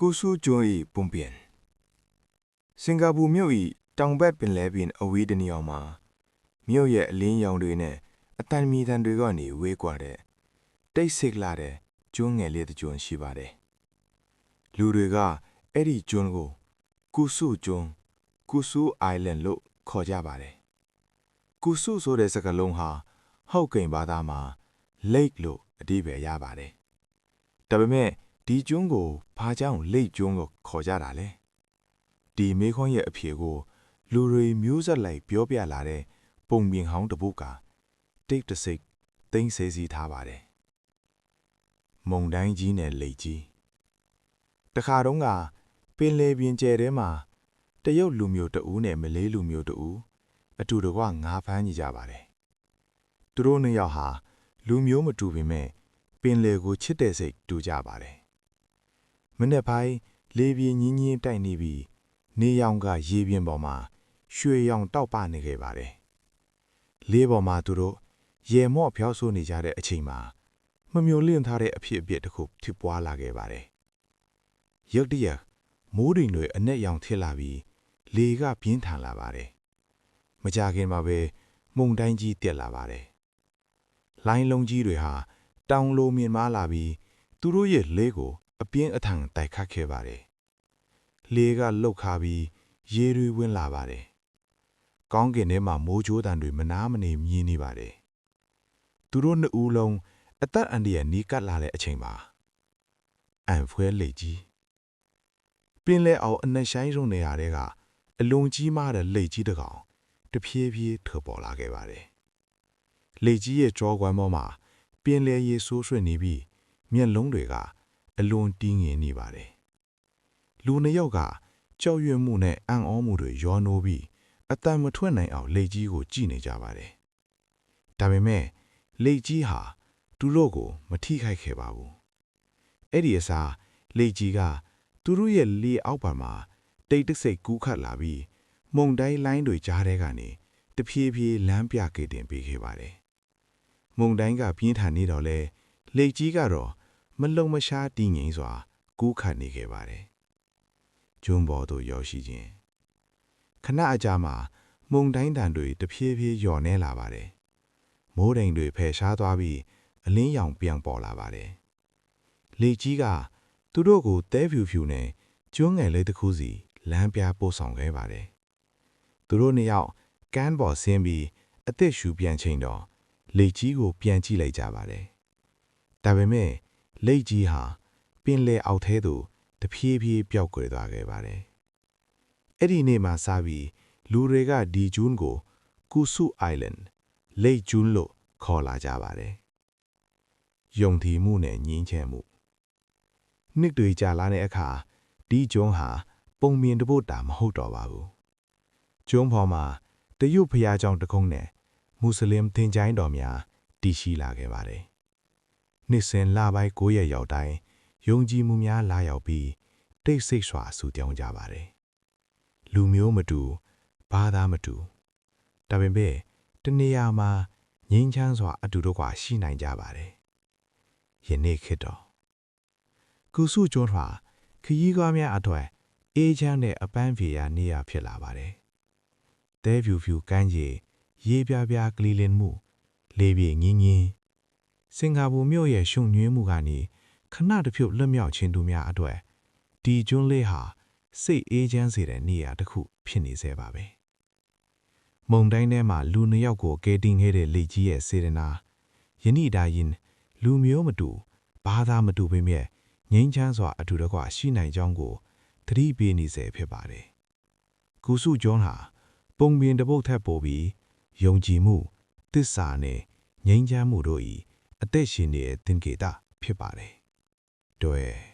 ကုစုကျွန်း၏ပုံပြင်စင်ကာပူမြို့၏တောင်ဘက်ပင်လယ်ပြင်အဝေးတစ်နေရာမှာမြို့ရဲ့အလင်းရောင်တွေနဲ့အတန်မီတန်တွေကနေဝေးကွာတဲ့တိတ်ဆိတ်လာတဲ့ကျွန်းငယ်လေးတစ်ကျွန်းရှိပါတယ်။လူတွေကအဲ့ဒီကျွန်းကိုကုစုကျွန်းကုစု Island လို့ခေါ်ကြပါတယ်။ကုစုဆိုတဲ့စကားလုံးဟာဟောက်ကိန်းဘာသာမှာ lake လို့အဓိပ္ပာယ်ရပါတယ်။ဒါပေမဲ့ဒီကျွန်းကိုဘာကြောင့် lake ကျွန်းကိုခေါ်ကြတာလဲ။ဒီမေးခွန်းရဲ့အဖြေကိုလူတွေမျိုးဆက်လိုက်ပြောပြလာတဲ့ပုံပြင်ဟောင်းတစ်ပုဒ်ကတိတ်တဆိတ်သိမ့်ဆဲစီထားပါတယ်။မုန်တိုင်းကြီးနဲ့လေကြီးတခါတုန်းကပင်လယ်ပြင်ကျယ်ထဲမှာတရုတ်လူမျိုးတဦးနဲ့မလေးလူမျိုးတဦးအတူတကွငါးဖမ်းနေကြပါတယ်။သူတို့နှစ်ယောက်ဟာလူမျိုးမတူပေမဲ့ပင်လယ်ကိုချစ်တဲ့စိတ်တူကြပါတယ်။မနေ့ပိုင်းလေပြင်းညင်းညင်းတိုက်နေပြီးနေရောင်ကရေပြင်ပေါ်မှာရွှေရောင်တောက်ပနေခဲ့ပါတယ်။လေးပေါ်မှာသူတို့ရေမော့ဖျောက်ဆိုးနေကြတဲ့အချိန်မှာမမျိုးလင့်ထားတဲ့အဖြစ်အပျက်တစ်ခုဖြစ်ပွားလာခဲ့ပါတယ်။ရုတ်တရက်မိုးတိမ်တွေအနက်ရောင်ထစ်လာပြီးလေကပြင်းထန်လာပါတယ်။မကြခင်မှာပဲမုန်တိုင်းကြီးတက်လာပါတယ်။လိုင်းလုံးကြီးတွေဟာတောင်လိုမြင်မာလာပြီးသူတို့ရဲ့လေကိုအပြင်းအထန်တိုက်ခတ်ခဲ့ပါတယ်။လေကလှုပ်ခါပြီးရေတွေဝင်လာပါတယ်။ကောင်းကင်ထဲမှာမိုးကြိုးတံတွေမနာမနေမြည်နေပါတယ်။သူတို့နှစ်ဦးလုံးအသက်အန္တရာယ်နီးကပ်လာတဲ့အချိန်မှာအံဖွဲလေကြီးပင်လယ်အော်အနက်ရှိုင်းဆုံးနေရာတွေကအလွန်ကြီးမားတဲ့လေကြီးတစ်ကောင်တဖြည်းဖြည်းထွက်ပေါ်လာခဲ့ပါတယ်။လေကြီးရဲ့ကြောကွမ်းပေါ်မှာပင်လယ်ရေဆိုးဆွေးနေပြီးမျက်လုံးတွေကအလွန်တင်းငင်နေပါတယ်။လူနှစ်ယောက်ကကြောက်ရွံ့မှုနဲ့အံ့ဩမှုတွေရောနှိုးပြီးအတန်မထွက်နိုင်အောင်လေကြီးကိုကြည့်နေကြပါတယ်။ဒါပေမဲ့လေကြီးဟာသူတို့ကိုမထိခိုက်ခဲ့ပါဘူး။အဲ့ဒီအစားလေကြီးကသူတို့ရဲ့လေအောက်ပါမှာတိတ်တဆိတ်ကူးခတ်လာပြီးမုန်တိုင်းလိုင်းတွေကြားထဲကနေတဖြည်းဖြည်းလမ်းပြခဲ့တင်ပေးခဲ့ပါတယ်။မုန်တိုင်းကပြင်းထန်နေတော့လဲလေကြီးကတော့မလုံမရှားတည်ငြိမ်စွာကူးခတ်နေခဲ့ပါတယ်။ကျွန်းပေါ်သို့ရောက်ရှိခြင်းခဏအကြာမှာမုန်တိုင်းတန်တွေတဖြည်းဖြည်းလျော့နေလာပါတယ်။မိုးတိမ်တွေဖယ်ရှားသွားပြီးအလင်းရောင်ပြန်ပေါ်လာပါတယ်။လေကြီးကသူတို့ကိုတဲဖြူဖြူနဲ့ကျွန်းငယ်လေးတစ်ခုစီလမ်းပြပို့ဆောင်ခဲ့ပါတယ်။သူတို့နှစ်ယောက်ကမ်းပေါ်ဆင်းပြီးအသက်ရှူပြန်ချိန်တော့လေကြီးကိုပြန်ကြည့်လိုက်ကြပါတယ်။ဒါပေမဲ့လေကြီးဟာပင်လယ်အောက်ထဲသို့တဖြည်းဖြည်းပျောက်ကွယ်သွားခဲ့ပါတယ်။အဲ့ဒီနေ့မှစပြီးလူတွေကဒီကျွန်းကိုကုစု Island လေကျွန်းလို့ခေါ်လာကြပါတယ်။ယုံကြည်မှုနဲ့ငြင်းချမ်းမှုနှစ်တွေကြာလာတဲ့အခါဒီကျွန်းဟာပုံမြင်တပုတ်တာမဟုတ်တော့ပါဘူး။ကျွန်းပေါ်မှာတရုတ်ဘုရားကျောင်းတစ်ခုနဲ့မွတ်စလင်သင်္ချိုင်းတော်များတည်ရှိလာခဲ့ပါတယ်။နှစ်စဉ်လပိုင်း9 ရက်ရောက်တိုင်းယုံကြည်မှုများလာရောက်ပြီးတိတ်ဆိတ်စွာဆူတောင်းကြပါတယ်။လူမျိုးမတူဘာသာမတူဒါပေမဲ့တနေရာမှာငြိမ်းချမ်းစွာအတူတကွရှိနိုင်ကြပါတယ်။ယနေ့ခေတ်တော့ကုစုကျွန်းဟာခရီးသွားများအထွတ်အေးချမ်းတဲ့အပန်းဖြေရာနေရာဖြစ်လာပါတယ်။တဲဖြူဖြူကမ်းခြေရေပြပြကလေးလင်းမှုလေပြေငင်းငင်းစင်ကာပူမြို့ရဲ့ရှုံညွှင်းမှုကနေခဏတစ်ဖြုတ်လွတ်မြောက်ခြင်းတို့များအထွတ်ဒီကျွန်းလေးဟာစိတ်အေးချမ်းစေတဲ့နေရာတစ်ခုဖြစ်နေစေပါပဲ။မုန်တိုင်းထဲမှာလူနှစ်ယောက်ကိုကယ်တင်ခဲ့တဲ့လေကြီးရဲ့စေတနာယနေ့ဒါရင်လူမျိုးမတူဘာသာမတူပေမဲ့ငြိမ်းချမ်းစွာအတူတကွရှိနိုင်ကြောင်းကိုသတိပေးနေစေဖြစ်ပါတယ်။ကုစုကျွန်းဟာပုံပြင်တစ်ပုတ်ထက်ပိုပြီးယုံကြည်မှုသစ္စာနဲ့ငြိမ်းချမ်းမှုတို့၏အသက်ရှင်နေတဲ့သင်္ကေတဖြစ်ပါတယ်။တွေ့